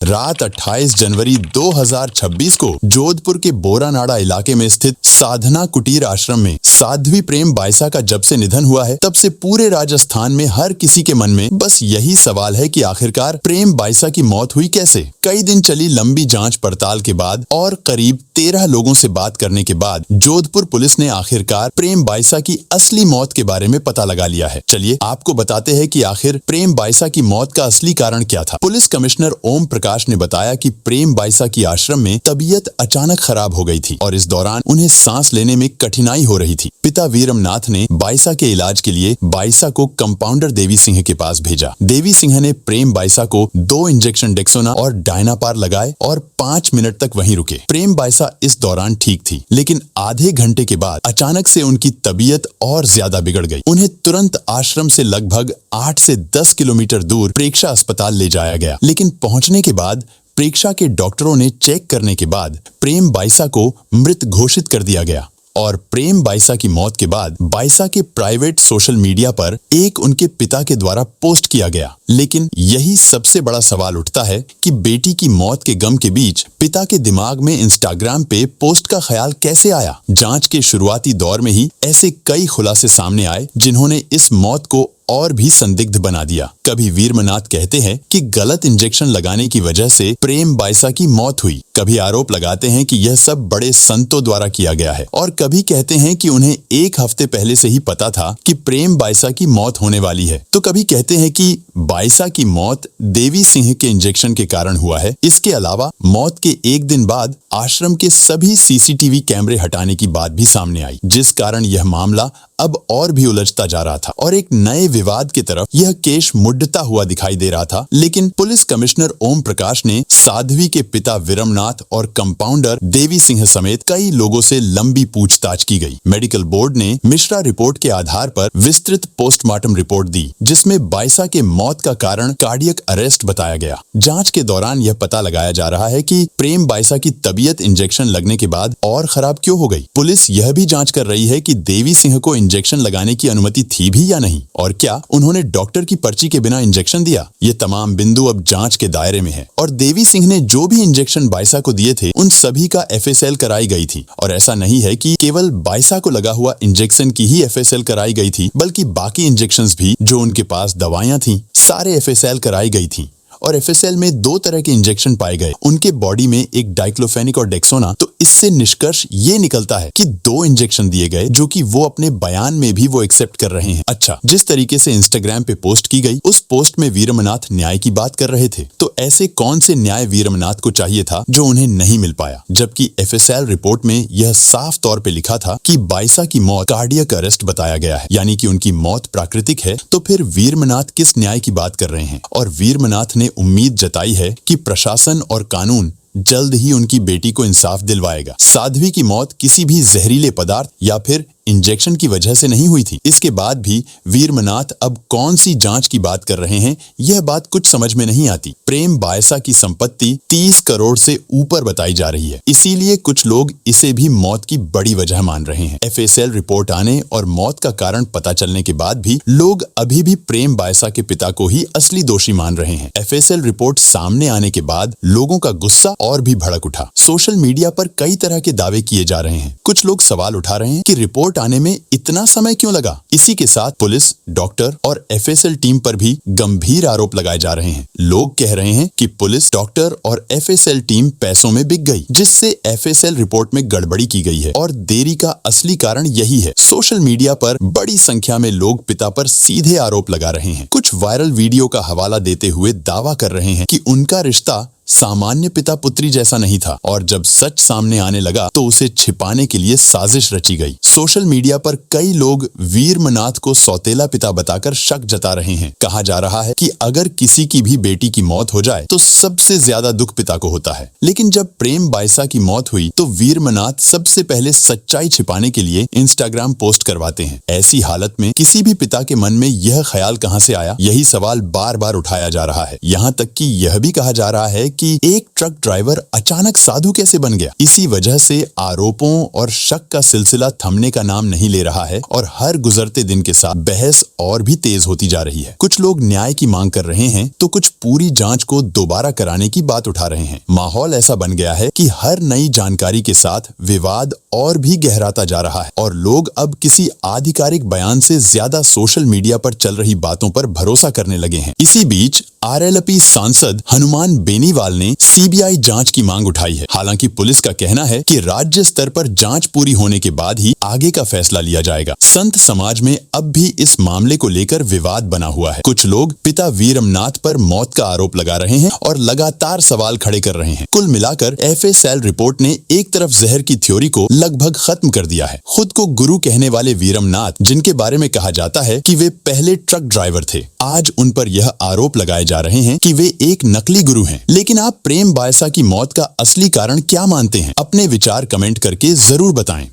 रात 28 जनवरी 2026 को जोधपुर के बोरानाड़ा इलाके में स्थित साधना कुटीर आश्रम में साध्वी प्रेम बाइसा का जब से निधन हुआ है, तब से पूरे राजस्थान में हर किसी के मन में बस यही सवाल है कि आखिरकार प्रेम बाइसा की मौत हुई कैसे। कई दिन चली लंबी जांच पड़ताल के बाद और करीब 13 लोगों से बात करने के बाद जोधपुर पुलिस ने आखिरकार प्रेम बाइसा की असली मौत के बारे में पता लगा लिया है। चलिए आपको बताते हैं कि आखिर प्रेम बाइसा की मौत का असली कारण क्या था। पुलिस कमिश्नर ओम प्रकाश ने बताया कि प्रेम बाइसा की आश्रम में तबीयत अचानक खराब हो गई थी और इस दौरान उन्हें सांस लेने में कठिनाई हो रही थी। पिता वीरमनाथ ने बाइसा के इलाज के लिए बाइसा को कंपाउंडर देवी सिंह के पास भेजा। देवी सिंह ने प्रेम बाइसा को 2 इंजेक्शन डेक्सोना और डायनापार लगाए और 5 मिनट तक वहीं रुके। प्रेम बाइसा इस दौरान ठीक थी, लेकिन आधे घंटे के बाद अचानक से उनकी तबीयत और ज्यादा बिगड़ गई। उन्हें तुरंत आश्रम से लगभग 8 से 10 किलोमीटर दूर प्रेक्षा अस्पताल ले जाया गया, लेकिन पहुंचने के बाद प्रेक्षा के डॉक्टरों ने चेक करने के बाद प्रेम बाइसा को मृत घोषित कर दिया गया। और प्रेम बाइसा की मौत के बाद बाइसा के प्राइवेट सोशल मीडिया पर एक उनके पिता के द्वारा पोस्ट किया गया। लेकिन यही सबसे बड़ा सवाल उठता है कि बेटी की मौत के गम के बीच पिता के दिमाग में इंस्टाग्राम पे पोस्ट का ख्याल कैसे आया। जांच के शुरुआती दौर में ही ऐसे कई खुलासे सामने आए जिन्होंने इस मौत को और भी संदिग्ध बना दिया। कभी वीरमनाथ कहते हैं कि गलत इंजेक्शन लगाने की वजह से प्रेम बाइसा की मौत हुई, कभी आरोप लगाते हैं कि यह सब बड़े संतों द्वारा किया गया है और कभी कहते हैं कि उन्हें 1 हफ्ते पहले से ही पता था कि प्रेम बाइसा की मौत होने वाली है। तो कभी कहते हैं कि बाइसा की मौत देवी सिंह के इंजेक्शन के कारण हुआ है। इसके अलावा मौत के 1 दिन बाद आश्रम के सभी सीसीटीवी कैमरे हटाने की बात भी सामने आई, जिस कारण यह मामला अब और भी उलझता जा रहा था और एक नए विवाद की तरफ यह केस मुड़ता हुआ दिखाई दे रहा था। लेकिन पुलिस कमिश्नर ओम प्रकाश ने साध्वी के पिता वीरमनाथ और कंपाउंडर देवी सिंह समेत कई लोगों से लंबी पूछताछ की गई। मेडिकल बोर्ड ने मिश्रा रिपोर्ट के आधार पर विस्तृत पोस्टमार्टम रिपोर्ट दी, जिसमें बाइसा के मौत का कारण कार्डियक अरेस्ट बताया गया। जांच के दौरान यह पता लगाया जा रहा है कि प्रेम बाइसा की तबीयत इंजेक्शन लगने के बाद और खराब क्यों हो गई। पुलिस यह भी जांच कर रही है कि देवी सिंह को इंजेक्शन लगाने की अनुमति थी भी या नहीं, और क्या उन्होंने डॉक्टर की पर्ची के बिना इंजेक्शन दिया। ये तमाम बिंदु अब जांच के दायरे में है और देवी सिंह ने जो भी इंजेक्शन बाइसा को दिए थे उन सभी का एफएसएल कराई गई थी। और ऐसा नहीं है कि केवल बाइसा को लगा हुआ इंजेक्शन की ही एफएसएल कराई गई थी, बल्कि बाकी इंजेक्शंस भी जो उनके पास दवाइयां थी सारे एफएसएल कराई गई थी। और एफएसएल में 2 तरह के इंजेक्शन पाए गए उनके बॉडी में, एक डाइक्लोफेनिक और डेक्सोना। तो इससे निष्कर्ष ये निकलता है कि 2 इंजेक्शन दिए गए, जो कि वो अपने बयान में भी वो एक्सेप्ट कर रहे हैं। अच्छा, जिस तरीके से इंस्टाग्राम पे पोस्ट की गई, उस पोस्ट में वीरमनाथ न्याय की बात कर रहे थे। तो ऐसे कौन से न्याय वीरमनाथ को चाहिए था जो उन्हें नहीं मिल पाया, जबकि एफएसएल रिपोर्ट में यह साफ तौर पे लिखा था कि बाइसा की मौत कार्डियक अरेस्ट बताया गया है, यानी कि उनकी मौत प्राकृतिक है। तो फिर वीरमनाथ किस न्याय की बात कर रहे हैं। और वीरमनाथ ने उम्मीद जताई है कि प्रशासन और कानून जल्द ही उनकी बेटी को इंसाफ दिलवाएगा। साध्वी की मौत किसी भी जहरीले पदार्थ या फिर इंजेक्शन की वजह से नहीं हुई थी। इसके बाद भी वीरमनाथ अब कौन सी जांच की बात कर रहे हैं, यह बात कुछ समझ में नहीं आती। प्रेम बाइसा की संपत्ति 30 करोड़ से ऊपर बताई जा रही है, इसीलिए कुछ लोग इसे भी मौत की बड़ी वजह मान रहे हैं। एफएसएल रिपोर्ट आने और मौत का कारण पता चलने के बाद भी लोग अभी भी प्रेम बाइसा के पिता को ही असली दोषी मान रहे हैं। एफएसएल रिपोर्ट सामने आने के बाद लोगों का गुस्सा और भी भड़क उठा। सोशल मीडिया पर कई तरह के दावे किए जा रहे हैं। कुछ लोग सवाल उठा रहे हैं कि रिपोर्ट आने में इतना समय क्यों लगा। इसी के साथ पुलिस, डॉक्टर और एफएसएल टीम पर भी गंभीर आरोप लगाए जा रहे हैं। लोग कह रहे हैं कि पुलिस, डॉक्टर और एफएसएल टीम पैसों में बिक गई, जिससे एफएसएल रिपोर्ट में गड़बड़ी की गई है और देरी का असली कारण यही है। सोशल मीडिया पर बड़ी संख्या में लोग पिता पर सीधे आरोप लगा रहे हैं। कुछ वायरल वीडियो का हवाला देते हुए दावा कर रहे हैं कि उनका रिश्ता सामान्य पिता पुत्री जैसा नहीं था और जब सच सामने आने लगा तो उसे छिपाने के लिए साजिश रची गई। सोशल मीडिया पर कई लोग वीरमनाथ को सौतेला पिता बताकर शक जता रहे हैं। कहा जा रहा है कि अगर किसी की भी बेटी की मौत हो जाए तो सबसे ज्यादा दुख पिता को होता है, लेकिन जब प्रेम बाइसा की मौत हुई तो वीरमनाथ सबसे पहले सच्चाई छिपाने के लिए इंस्टाग्राम पोस्ट करवाते हैं। ऐसी हालत में किसी भी पिता के मन में यह ख्याल कहां से आया, यही सवाल बार बार उठाया जा रहा है। यहाँ तक कि यह भी कहा जा रहा है कि एक ट्रक ड्राइवर अचानक साधु कैसे बन गया। इसी वजह से आरोपों और शक का सिलसिला थमने का नाम नहीं ले रहा है और हर गुजरते दिन के साथ बहस और भी तेज होती जा रही है। कुछ लोग न्याय की मांग कर रहे हैं तो कुछ पूरी जांच को दोबारा कराने की बात उठा रहे हैं। माहौल ऐसा बन गया है कि हर नई जानकारी के साथ विवाद और भी गहराता जा रहा है और लोग अब किसी आधिकारिक बयान से ज्यादा सोशल मीडिया पर चल रही बातों पर भरोसा करने लगे हैं। इसी बीच आरएलपी सांसद हनुमान बेनीवाल ने सीबीआई जांच की मांग उठाई है। हालांकि पुलिस का कहना है कि राज्य स्तर पर जांच पूरी होने के बाद ही आगे का फैसला लिया जाएगा। संत समाज में अब भी इस मामले को लेकर विवाद बना हुआ है। कुछ लोग पिता वीरमनाथ पर मौत का आरोप लगा रहे हैं और लगातार सवाल खड़े कर रहे हैं। कुल मिलाकर एफएसएल रिपोर्ट ने एक तरफ जहर की थ्योरी को लगभग खत्म कर दिया है। खुद को गुरु कहने वाले वीरमनाथ, जिनके बारे में कहा जाता है कि वे पहले ट्रक ड्राइवर थे, आज उन पर यह आरोप लगाए जा रहे हैं कि वे एक नकली गुरु हैं। लेकिन आप प्रेम बायसा की मौत का असली कारण क्या मानते हैं? अपने विचार कमेंट करके जरूर बताएं।